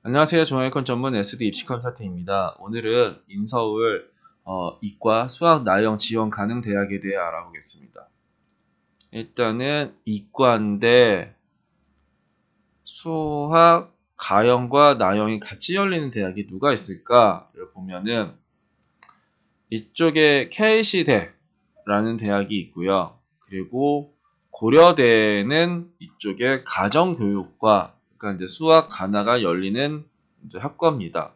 안녕하세요. 종합에컨 전문 SD 입시 컨설팅입니다. 오늘은 인서울 이과 수학 나형 지원 가능 대학에 대해 알아보겠습니다. 일단은 이과인데 수학 가형과 나형이 같이 열리는 대학이 누가 있을까를 보면은 이쪽에 K시대라는 대학이 있고요. 그리고 고려대는 이쪽에 가정교육과 그러니까 이제 수학 가나가 열리는 이제 학과입니다.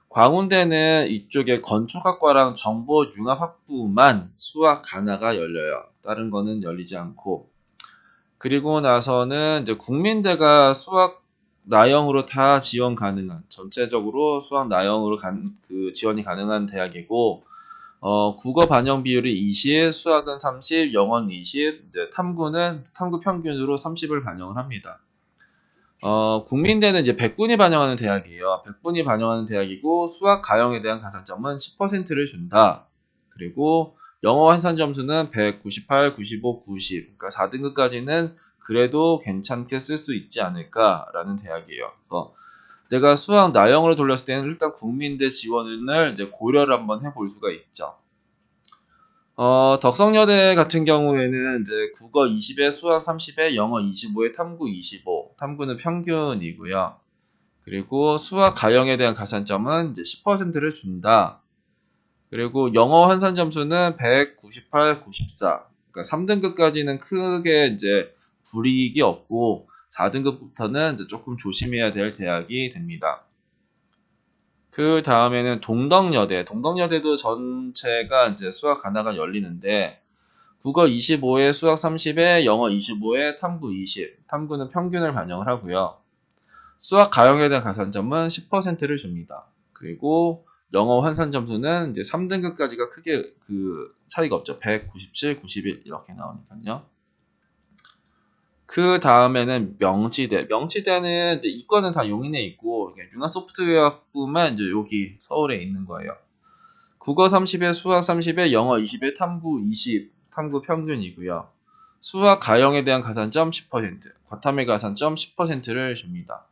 광운대는 이쪽에 건축학과랑 정보융합학부만 수학 가나가 열려요. 다른 거는 열리지 않고. 그리고 나서는 이제 국민대가 수학 나형으로 다 지원 가능한, 전체적으로 수학 나형으로 지원이 가능한 대학이고, 국어 반영 비율이 20, 수학은 30, 영어는 20, 이제 탐구는 탐구 평균으로 30을 반영을 합니다. 국민대는 이제 100분이 반영하는 대학이에요. 100분이 반영하는 대학이고 수학 가형에 대한 가산점은 10%를 준다. 그리고 영어 환산 점수는 198, 95, 90. 그러니까 4등급까지는 그래도 괜찮게 쓸 수 있지 않을까라는 대학이에요. 내가 수학 나형으로 돌렸을 때는 일단 국민대 지원을 이제 고려를 한번 해볼 수가 있죠. 덕성여대 같은 경우에는 이제 국어 20에 수학 30에 영어 25에 탐구 25. 탐구는 평균이고요. 그리고 수학 가형에 대한 가산점은 이제 10%를 준다. 그리고 영어 환산 점수는 198, 94. 그러니까 3등급까지는 크게 이제 불이익이 없고 4등급부터는 이제 조금 조심해야 될 대학이 됩니다. 그 다음에는 동덕여대. 동덕여대도 전체가 이제 수학 가나가 열리는데 국어 25에 수학 30에 영어 25에 탐구 20. 탐구는 평균을 반영을 하고요. 수학 가형에 대한 가산점은 10%를 줍니다. 그리고 영어 환산 점수는 이제 3등급까지가 크게 그 차이가 없죠. 197, 91 이렇게 나오니까요. 그 다음에는 명지대. 명지대는 이제 이과는 다 용인에 있고 융합 소프트웨어학부만 이제 여기 서울에 있는 거예요. 국어 30에 수학 30에 영어 20에 탐구 20, 탐구 평균이고요. 수학 가형에 대한 가산점 10%, 과탐의 가산점 10%를 줍니다.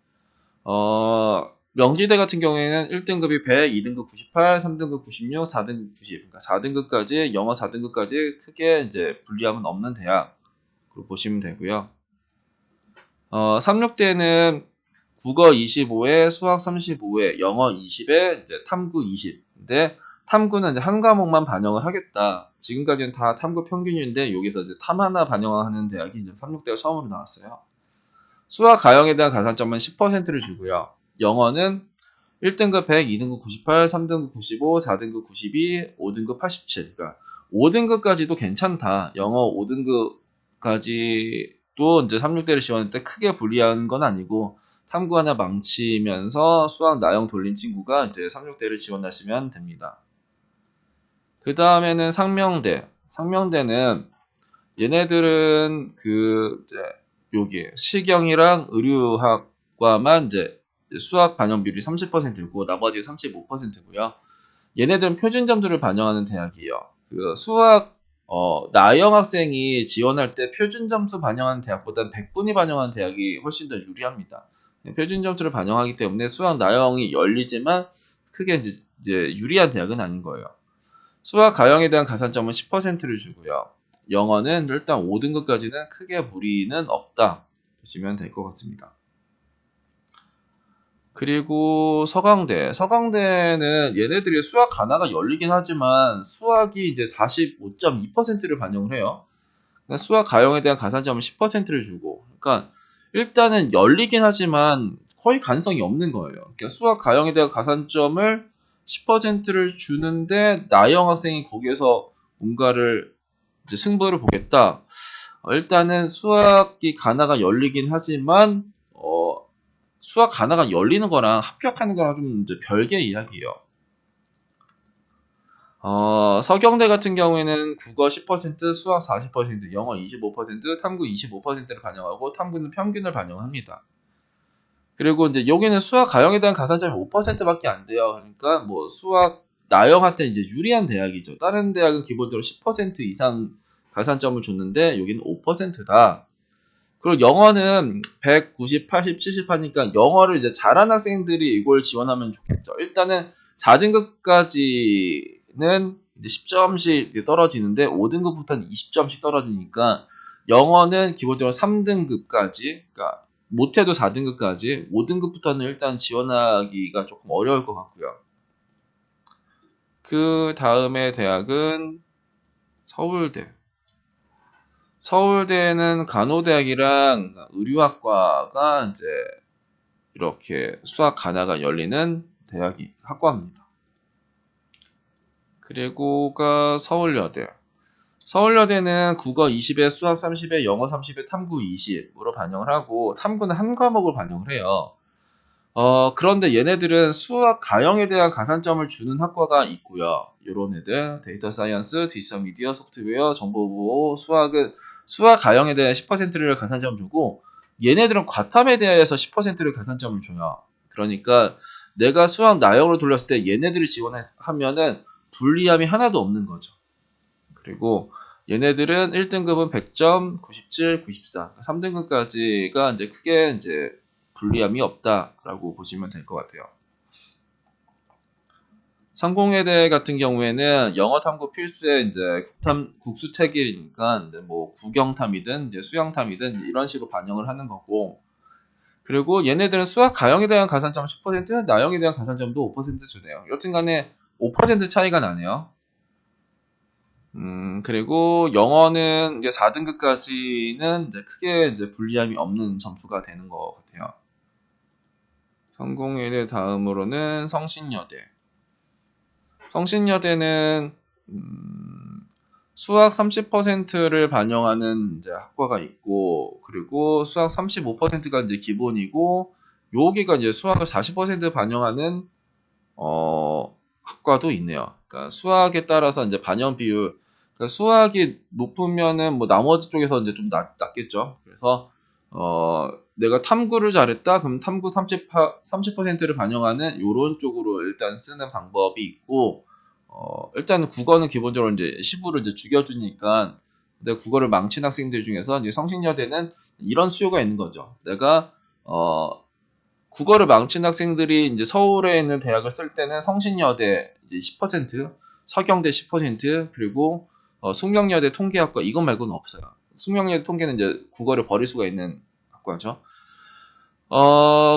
명지대 같은 경우에는 1등급이 100, 2등급 98, 3등급 96, 4등급 90. 그러니까 4등급까지, 영어 4등급까지 크게 이제 불리함은 없는 대학으로 보시면 되고요. 36대는 국어 25에 수학 35에 영어 20에 이제 탐구 20. 근데 탐구는 이제 한 과목만 반영을 하겠다. 지금까지는 다 탐구 평균인데 여기서 이제 탐 하나 반영하는 대학이 이제 36대가 처음으로 나왔어요. 수학 가형에 대한 가산점은 10%를 주고요. 영어는 1등급 100, 2등급 98, 3등급 95, 4등급 92, 5등급 87. 그러니까 5등급까지도 괜찮다. 영어 5등급까지도 이제 36대를 지원할 때 크게 불리한 건 아니고 탐구 하나 망치면서 수학 나형 돌린 친구가 이제 36대를 지원하시면 됩니다. 그 다음에는 상명대. 상명대는 얘네들은 이제 여기 실경이랑 의류학과만 이제 수학 반영 비율이 30%고 나머지 35%고요. 얘네들은 표준 점수를 반영하는 대학이에요. 그 수학 나형 학생이 지원할 때 표준 점수 반영하는 대학보다는 100분위 반영하는 대학이 훨씬 더 유리합니다. 표준 점수를 반영하기 때문에 수학 나형이 열리지만 크게 이제 유리한 대학은 아닌 거예요. 수학 가형에 대한 가산점은 10%를 주고요. 영어는 일단 5등급까지는 크게 무리는 없다 보시면 될 것 같습니다. 그리고 서강대. 서강대는 얘네들이 수학 가나가 열리긴 하지만 수학이 이제 45.2%를 반영을 해요. 그러니까 수학 가형에 대한 가산점은 10%를 주고. 그러니까 일단은 열리긴 하지만 거의 가능성이 없는 거예요. 그러니까 수학 가형에 대한 가산점을 10%를 주는데 나형 학생이 거기에서 뭔가를 이제 승부를 보겠다. 일단은 수학이 가나가 열리긴 하지만 수학 가나가 열리는 거랑 합격하는 거랑 좀 이제 별개의 이야기예요. 서경대 같은 경우에는 국어 10%, 수학 40%, 영어 25%, 탐구 25%를 반영하고 탐구는 평균을 반영합니다. 그리고 이제 여기는 수학 가형에 대한 가산점이 5%밖에 안 돼요. 그러니까 뭐 수학 나형한테 이제 유리한 대학이죠. 다른 대학은 기본적으로 10% 이상 가산점을 줬는데 여기는 5%다. 그리고 영어는 190, 80, 70 하니까 영어를 이제 잘하는 학생들이 이걸 지원하면 좋겠죠. 일단은 4등급까지는 이제 10점씩 떨어지는데 5등급부터는 20점씩 떨어지니까 영어는 기본적으로 3등급까지, 그러니까 못해도 4등급까지, 5등급부터는 일단 지원하기가 조금 어려울 것 같고요. 그 다음에 대학은 서울대. 서울대는 간호대학이랑 의료학과가 이제 이렇게 수학 가나가 열리는 대학이 학과입니다. 그리고가 서울여대. 서울여대는 국어 20에 수학 30에 영어 30에 탐구 20으로 반영을 하고 탐구는 한 과목을 반영을 해요. 그런데 얘네들은 수학 가형에 대한 가산점을 주는 학과가 있고요. 요런 애들, 데이터 사이언스, 디지털 미디어, 소프트웨어, 정보보호, 수학은 수학 가형에 대한 10%를 가산점 주고 얘네들은 과탐에 대해서 10%를 가산점을 줘요. 그러니까 내가 수학 나형으로 돌렸을 때 얘네들을 지원하면은 불리함이 하나도 없는 거죠. 그리고 얘네들은 1등급은 100점, 97, 94, 3등급까지가 이제 크게 이제 불리함이 없다라고 보시면 될 것 같아요. 상공회대 같은 경우에는 영어 탐구 필수에 이제 국수체계이니까 뭐 국영탐이든 이제 수영탐이든 이런 식으로 반영을 하는 거고, 그리고 얘네들은 수학 가형에 대한 가산점 10%, 나형에 대한 가산점도 5% 주네요. 여튼간에 5% 차이가 나네요. 그리고 영어는 이제 4등급까지는 이제 크게 이제 불리함이 없는 점수가 되는 것 같아요. 성공회대 다음으로는 성신여대. 성신여대는 수학 30%를 반영하는 이제 학과가 있고, 그리고 수학 35%가 이제 기본이고, 여기가 이제 수학을 40% 반영하는 학과도 있네요. 그러니까 수학에 따라서 이제 반영 비율, 그러니까 수학이 높으면은 뭐 나머지 쪽에서 이제 좀 낮겠죠. 그래서 내가 탐구를 잘했다, 그럼 탐구 30%를 반영하는 이런 쪽으로 일단 쓰는 방법이 있고, 일단 국어는 기본적으로 이제 10으로 이제 죽여주니까, 근데 국어를 망친 학생들 중에서 이제 성신여대는 이런 수요가 있는 거죠. 내가 국어를 망친 학생들이 이제 서울에 있는 대학을 쓸 때는 성신여대 이제 10%, 서경대 10%, 그리고 숙명여대 통계학과 이것 말고는 없어요. 숙명여대 통계는 이제 국어를 버릴 수가 있는 학과죠.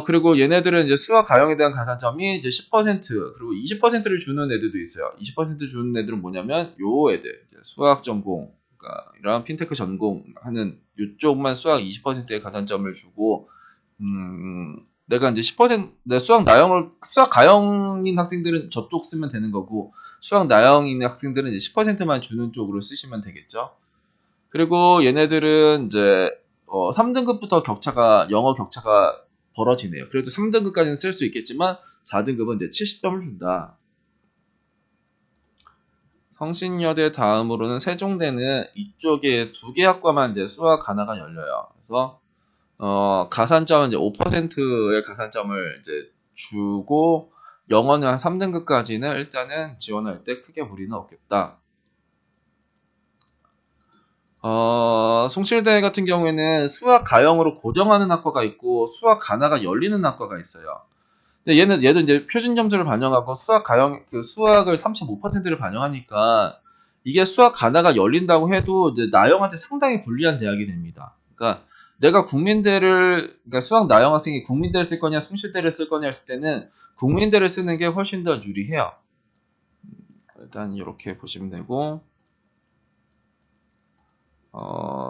그리고 얘네들은 이제 수학 가형에 대한 가산점이 이제 10%, 그리고 20%를 주는 애들도 있어요. 20% 주는 애들은 뭐냐면 요 애들, 이제 수학 전공, 그러니까 이런 핀테크 전공하는 이쪽만 수학 20%의 가산점을 주고, 내가 이제 10%, 내 수학 가형인 학생들은 저쪽 쓰면 되는 거고, 수학 나형인 학생들은 이제 10%만 주는 쪽으로 쓰시면 되겠죠. 그리고 얘네들은 이제 3등급부터 영어 격차가 벌어지네요. 그래도 3등급까지는 쓸 수 있겠지만 4등급은 이제 70점을 준다. 성신여대 다음으로는 세종대는 이쪽에 두 개 학과만 이제 수학 하나가 열려요. 그래서 가산점은 이제 5%의 가산점을 이제 주고, 영어는 한 3등급까지는 일단은 지원할 때 크게 무리는 없겠다. 숭실대 같은 경우에는 수학 가형으로 고정하는 학과가 있고 수학 가나가 열리는 학과가 있어요. 근데 얘도 이제 표준 점수를 반영하고 수학 가형 그 수학을 35%를 반영하니까 이게 수학 가나가 열린다고 해도 이제 나형한테 상당히 불리한 대학이 됩니다. 그러니까 내가 그러니까 수학 나형 학생이 국민대를 쓸 거냐 숭실대를 쓸 거냐 했을 때는 국민대를 쓰는 게 훨씬 더 유리해요. 일단 이렇게 보시면 되고,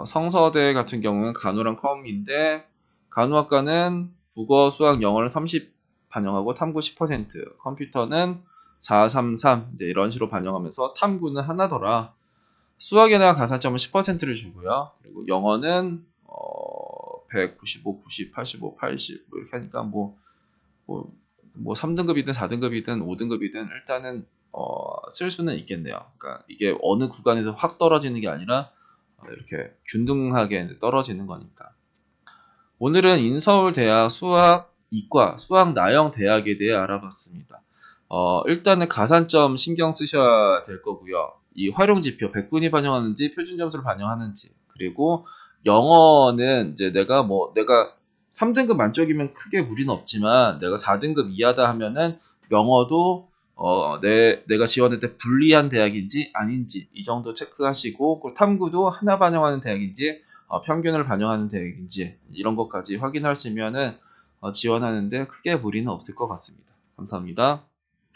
성서대 같은 경우는 간호랑 컴인데, 간호학과는 국어, 수학, 영어를 30 반영하고 탐구 10%, 컴퓨터는 433 이제 이런 식으로 반영하면서 탐구는 하나더라. 수학에 대한 가산점은 10%를 주고요. 그리고 영어는 195, 90, 85, 80 뭐 이렇게 하니까 뭐, 뭐 3등급이든 4등급이든 5등급이든 일단은 쓸 수는 있겠네요. 그러니까 이게 어느 구간에서 확 떨어지는 게 아니라 이렇게 균등하게 떨어지는 거니까. 오늘은 인서울대학 수학 이과 수학 나형 대학에 대해 알아봤습니다. 일단은 가산점 신경 쓰셔야 될 거고요. 이 활용지표 100분이 반영하는지 표준 점수를 반영하는지, 그리고 영어는 이제 내가 3등급 만점이면 크게 무리는 없지만 내가 4등급 이하다 하면은 영어도 내가 지원할 때 불리한 대학인지 아닌지 이 정도 체크하시고, 그리고 탐구도 하나 반영하는 대학인지 평균을 반영하는 대학인지 이런 것까지 확인하시면은 지원하는데 크게 무리는 없을 것 같습니다. 감사합니다.